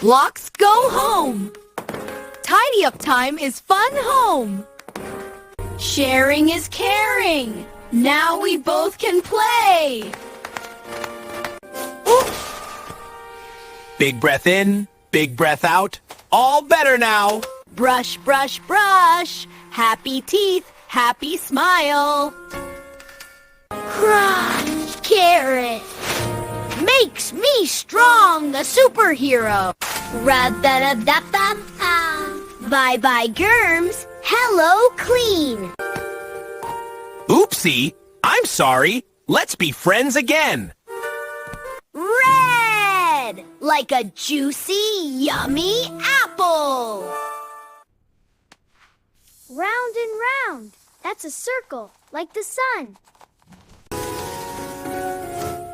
Blocks go home. Tidy up time is fun home. Sharing is caring. Now we both can play. Ooh. Big breath in, big breath out. All better now. Brush, brush, brush. Happy teeth, happy smile. Crunch, carrot. Makes me strong, the superhero. Rub-da-dub-dub-dub. Bye-bye, germs. Hello, clean. Oopsie, I'm sorry. Let's be friends again. Red, like a juicy, yummy apple. Round and round. That's a circle, like the sun.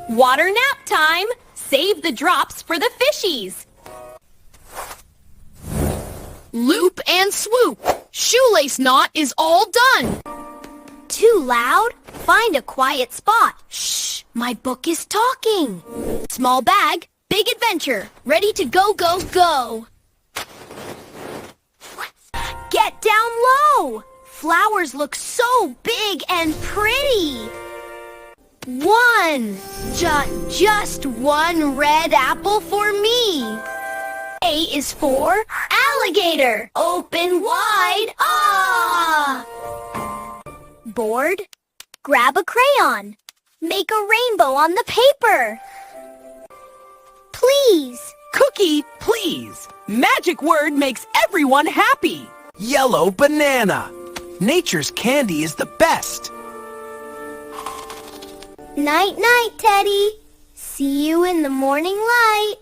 Water nap time. Save the drops for the fishies. Loop and swoop. Shoelace knot is all done. Too loud? Find a quiet spot. Shh, my book is talking. Small bag, big adventure. Ready to go, go, go. Get down low. Flowers look so big and pretty. One. Just one red apple for me. A is for alligator. Open wide. Ah! Bored? Grab a crayon. Make a rainbow on the paper. Please. Cookie, please. Magic word makes everyone happy. Yellow banana. Nature's candy is the best. Night, night, Teddy. See you in the morning light.